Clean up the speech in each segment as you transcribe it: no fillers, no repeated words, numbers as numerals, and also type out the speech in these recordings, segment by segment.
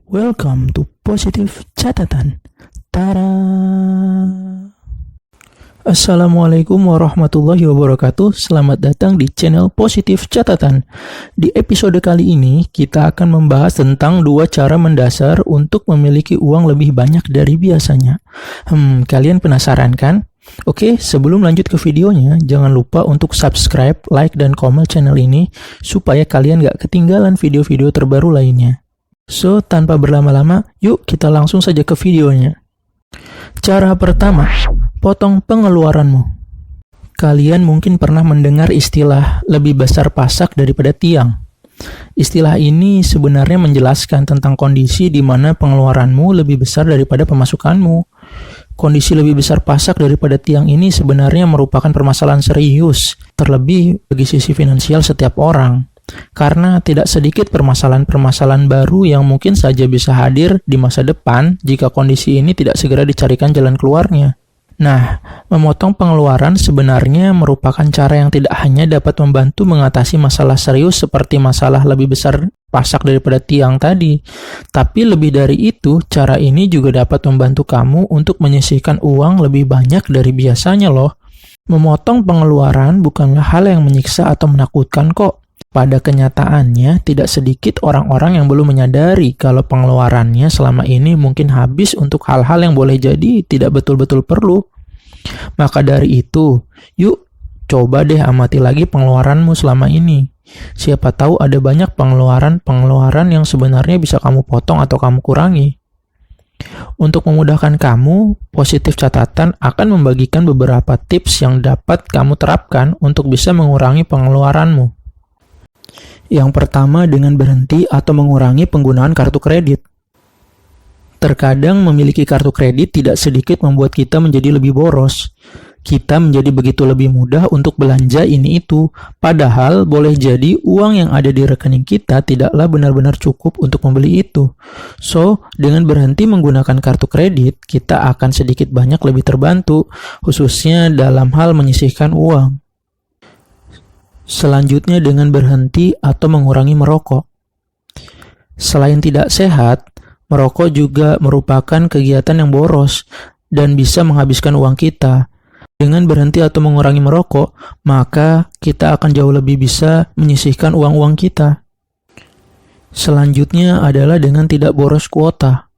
Welcome to Positif Catatan. Tara. Assalamualaikum warahmatullahi wabarakatuh. Selamat datang di channel Positif Catatan. Di episode kali ini kita akan membahas tentang 2 cara mendasar untuk memiliki uang lebih banyak dari biasanya. Kalian penasaran kan? Oke, sebelum lanjut ke videonya, jangan lupa untuk subscribe, like, dan komen channel ini supaya kalian gak ketinggalan video-video terbaru lainnya. So, tanpa berlama-lama, yuk kita langsung saja ke videonya. Cara pertama, potong pengeluaranmu. Kalian mungkin pernah mendengar istilah lebih besar pasak daripada tiang. Istilah ini sebenarnya menjelaskan tentang kondisi di mana pengeluaranmu lebih besar daripada pemasukanmu. Kondisi lebih besar pasak daripada tiang ini sebenarnya merupakan permasalahan serius, terlebih bagi sisi finansial setiap orang. Karena tidak sedikit permasalahan-permasalahan baru yang mungkin saja bisa hadir di masa depan jika kondisi ini tidak segera dicarikan jalan keluarnya. Nah, memotong pengeluaran sebenarnya merupakan cara yang tidak hanya dapat membantu mengatasi masalah serius seperti masalah lebih besar pasak daripada tiang tadi, tapi lebih dari itu, cara ini juga dapat membantu kamu untuk menyisihkan uang lebih banyak dari biasanya loh. Memotong pengeluaran bukanlah hal yang menyiksa atau menakutkan kok. Pada kenyataannya, tidak sedikit orang-orang yang belum menyadari kalau pengeluarannya selama ini mungkin habis untuk hal-hal yang boleh jadi tidak betul-betul perlu. Maka dari itu, yuk coba deh amati lagi pengeluaranmu selama ini. Siapa tahu ada banyak pengeluaran yang sebenarnya bisa kamu potong atau kamu kurangi. Untuk memudahkan kamu, Positif Catatan akan membagikan beberapa tips yang dapat kamu terapkan untuk bisa mengurangi pengeluaranmu. Yang pertama, dengan berhenti atau mengurangi penggunaan kartu kredit. Terkadang memiliki kartu kredit tidak sedikit membuat kita menjadi lebih boros. Kita menjadi begitu lebih mudah untuk belanja ini itu, padahal boleh jadi uang yang ada di rekening kita tidaklah benar-benar cukup untuk membeli itu. So, dengan berhenti menggunakan kartu kredit, kita akan sedikit banyak lebih terbantu, khususnya dalam hal menyisihkan uang. Selanjutnya dengan berhenti atau mengurangi merokok. Selain tidak sehat, merokok juga merupakan kegiatan yang boros dan bisa menghabiskan uang kita. Dengan berhenti atau mengurangi merokok, maka kita akan jauh lebih bisa menyisihkan uang-uang kita. Selanjutnya adalah dengan tidak boros kuota.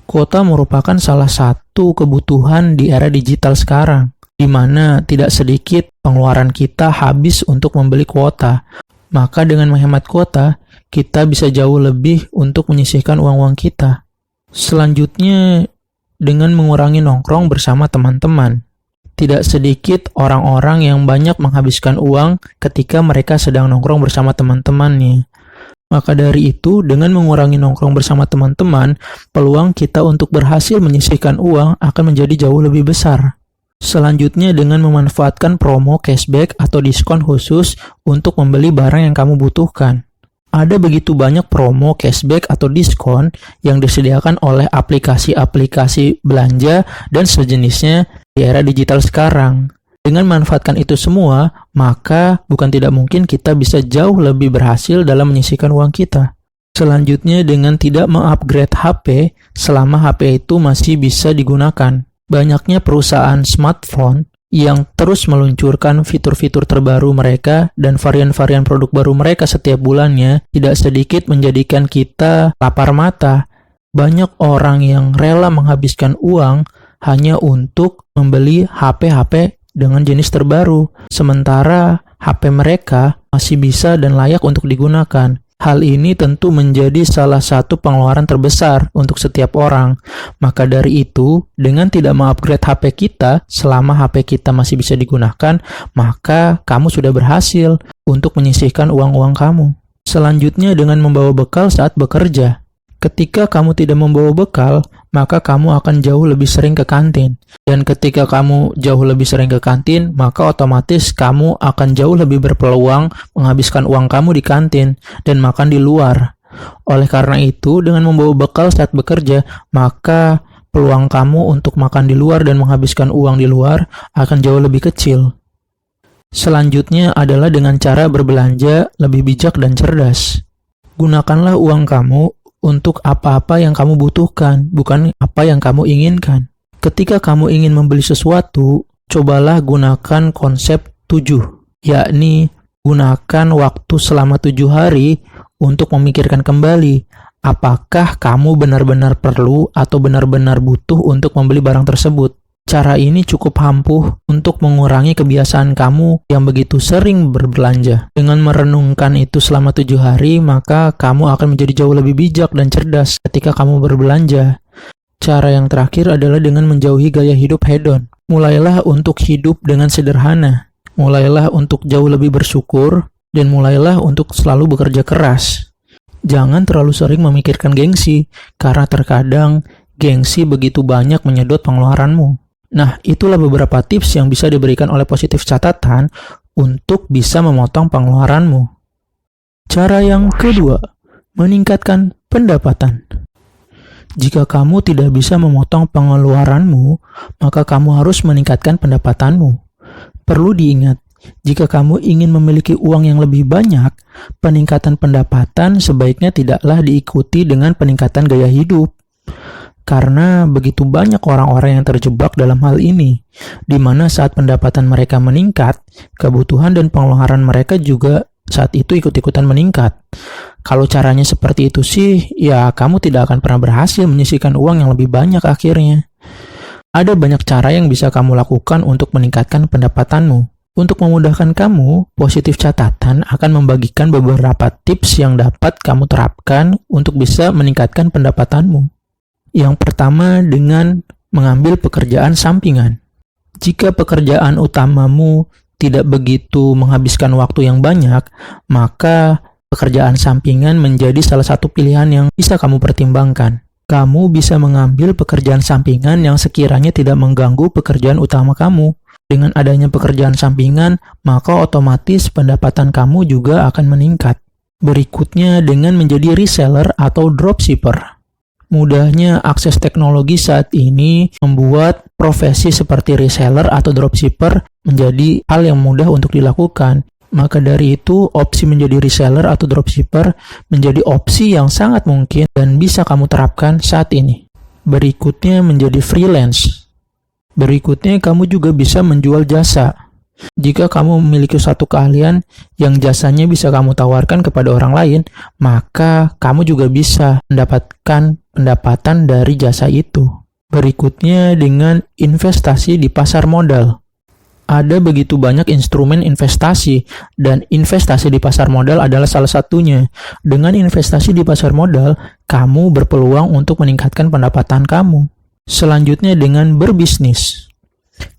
Kuota merupakan salah satu kebutuhan di era digital sekarang, di mana tidak sedikit pengeluaran kita habis untuk membeli kuota. Maka dengan menghemat kuota, kita bisa jauh lebih untuk menyisihkan uang-uang kita. Selanjutnya, dengan mengurangi nongkrong bersama teman-teman. Tidak sedikit orang-orang yang banyak menghabiskan uang ketika mereka sedang nongkrong bersama teman-temannya. Maka dari itu, dengan mengurangi nongkrong bersama teman-teman, peluang kita untuk berhasil menyisihkan uang akan menjadi jauh lebih besar. Selanjutnya dengan memanfaatkan promo cashback atau diskon khusus untuk membeli barang yang kamu butuhkan. Ada begitu banyak promo cashback atau diskon yang disediakan oleh aplikasi-aplikasi belanja dan sejenisnya di era digital sekarang. Dengan memanfaatkan itu semua, maka bukan tidak mungkin kita bisa jauh lebih berhasil dalam menyisihkan uang kita. Selanjutnya dengan tidak mengupgrade HP selama HP itu masih bisa digunakan. Banyaknya perusahaan smartphone yang terus meluncurkan fitur-fitur terbaru mereka dan varian-varian produk baru mereka setiap bulannya tidak sedikit menjadikan kita lapar mata. Banyak orang yang rela menghabiskan uang hanya untuk membeli HP-HP dengan jenis terbaru, sementara HP mereka masih bisa dan layak untuk digunakan. Hal ini tentu menjadi salah satu pengeluaran terbesar untuk setiap orang. Maka dari itu, dengan tidak mengupgrade HP kita selama HP kita masih bisa digunakan, maka kamu sudah berhasil untuk menyisihkan uang-uang kamu. Selanjutnya dengan membawa bekal saat bekerja. Ketika kamu tidak membawa bekal, maka kamu akan jauh lebih sering ke kantin. Dan ketika kamu jauh lebih sering ke kantin, maka otomatis kamu akan jauh lebih berpeluang menghabiskan uang kamu di kantin dan makan di luar. Oleh karena itu, dengan membawa bekal saat bekerja, maka peluang kamu untuk makan di luar dan menghabiskan uang di luar akan jauh lebih kecil. Selanjutnya adalah dengan cara berbelanja lebih bijak dan cerdas. Gunakanlah uang kamu untuk apa-apa yang kamu butuhkan, bukan apa yang kamu inginkan. Ketika kamu ingin membeli sesuatu, cobalah gunakan konsep 7, yakni gunakan waktu selama 7 hari untuk memikirkan kembali apakah kamu benar-benar perlu atau benar-benar butuh untuk membeli barang tersebut. Cara ini cukup ampuh untuk mengurangi kebiasaan kamu yang begitu sering berbelanja. Dengan merenungkan itu selama 7 hari, maka kamu akan menjadi jauh lebih bijak dan cerdas ketika kamu berbelanja. Cara yang terakhir adalah dengan menjauhi gaya hidup hedon. Mulailah untuk hidup dengan sederhana. Mulailah untuk jauh lebih bersyukur, dan mulailah untuk selalu bekerja keras. Jangan terlalu sering memikirkan gengsi, karena terkadang gengsi begitu banyak menyedot pengeluaranmu. Nah, itulah beberapa tips yang bisa diberikan oleh Positif Catatan untuk bisa memotong pengeluaranmu. Cara yang kedua, meningkatkan pendapatan. Jika kamu tidak bisa memotong pengeluaranmu, maka kamu harus meningkatkan pendapatanmu. Perlu diingat, jika kamu ingin memiliki uang yang lebih banyak, peningkatan pendapatan sebaiknya tidaklah diikuti dengan peningkatan gaya hidup. Karena begitu banyak orang-orang yang terjebak dalam hal ini, di mana saat pendapatan mereka meningkat, kebutuhan dan pengeluaran mereka juga saat itu ikut-ikutan meningkat. Kalau caranya seperti itu sih, ya kamu tidak akan pernah berhasil menyisihkan uang yang lebih banyak akhirnya. Ada banyak cara yang bisa kamu lakukan untuk meningkatkan pendapatanmu. Untuk memudahkan kamu, Positif Catatan akan membagikan beberapa tips yang dapat kamu terapkan untuk bisa meningkatkan pendapatanmu. Yang pertama, dengan mengambil pekerjaan sampingan. Jika pekerjaan utamamu tidak begitu menghabiskan waktu yang banyak, maka pekerjaan sampingan menjadi salah satu pilihan yang bisa kamu pertimbangkan. Kamu bisa mengambil pekerjaan sampingan yang sekiranya tidak mengganggu pekerjaan utama kamu. Dengan adanya pekerjaan sampingan, maka otomatis pendapatan kamu juga akan meningkat. Berikutnya, dengan menjadi reseller atau dropshipper. Mudahnya akses teknologi saat ini membuat profesi seperti reseller atau dropshipper menjadi hal yang mudah untuk dilakukan. Maka dari itu, opsi menjadi reseller atau dropshipper menjadi opsi yang sangat mungkin dan bisa kamu terapkan saat ini. Berikutnya menjadi freelance. Berikutnya, kamu juga bisa menjual jasa. Jika kamu memiliki suatu keahlian yang jasanya bisa kamu tawarkan kepada orang lain, maka kamu juga bisa mendapatkan pendapatan dari jasa itu. Berikutnya, dengan investasi di pasar modal. Ada begitu banyak instrumen investasi, dan investasi di pasar modal adalah salah satunya. Dengan investasi di pasar modal, kamu berpeluang untuk meningkatkan pendapatan kamu. Selanjutnya, dengan berbisnis.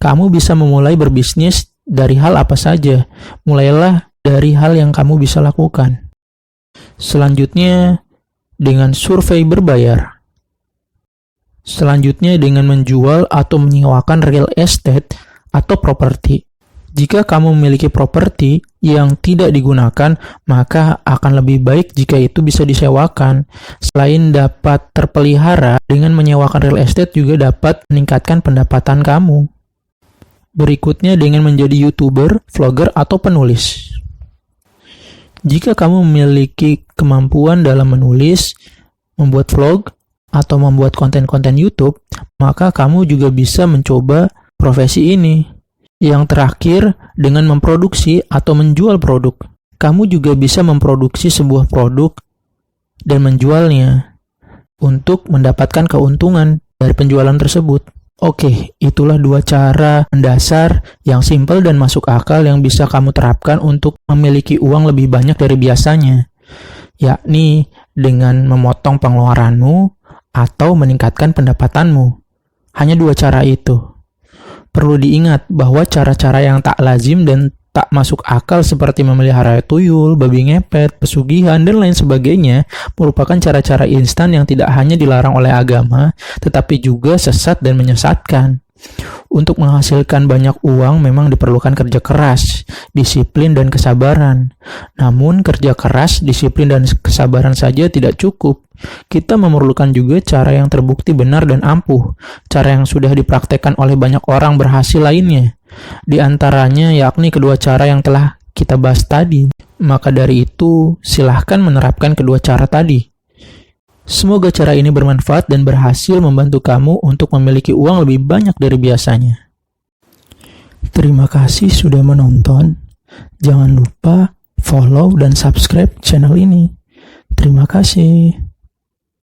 Kamu bisa memulai berbisnis dari hal apa saja. Mulailah dari hal yang kamu bisa lakukan. Selanjutnya, dengan survei berbayar. Selanjutnya, dengan menjual atau menyewakan real estate atau properti. Jika kamu memiliki properti yang tidak digunakan, maka akan lebih baik jika itu bisa disewakan. Selain dapat terpelihara, dengan menyewakan real estate juga dapat meningkatkan pendapatan kamu. Berikutnya, dengan menjadi YouTuber, vlogger, atau penulis. Jika kamu memiliki kemampuan dalam menulis, membuat vlog, atau membuat konten-konten YouTube, maka kamu juga bisa mencoba profesi ini. Yang terakhir, dengan memproduksi atau menjual produk. Kamu juga bisa memproduksi sebuah produk dan menjualnya untuk mendapatkan keuntungan dari penjualan tersebut. Oke, itulah 2 cara mendasar yang simpel dan masuk akal yang bisa kamu terapkan untuk memiliki uang lebih banyak dari biasanya, yakni dengan memotong pengeluaranmu atau meningkatkan pendapatanmu. Hanya 2 cara itu. Perlu diingat bahwa cara-cara yang tak lazim dan tak masuk akal seperti memelihara tuyul, babi ngepet, pesugihan, dan lain sebagainya merupakan cara-cara instan yang tidak hanya dilarang oleh agama, tetapi juga sesat dan menyesatkan. Untuk menghasilkan banyak uang memang diperlukan kerja keras, disiplin, dan kesabaran. Namun kerja keras, disiplin, dan kesabaran saja tidak cukup. Kita memerlukan juga cara yang terbukti benar dan ampuh, cara yang sudah dipraktekkan oleh banyak orang berhasil lainnya. Di antaranya yakni kedua cara yang telah kita bahas tadi. Maka dari itu, silahkan menerapkan kedua cara tadi. Semoga cara ini bermanfaat dan berhasil membantu kamu untuk memiliki uang lebih banyak dari biasanya. Terima kasih sudah menonton. Jangan lupa follow dan subscribe channel ini. Terima kasih.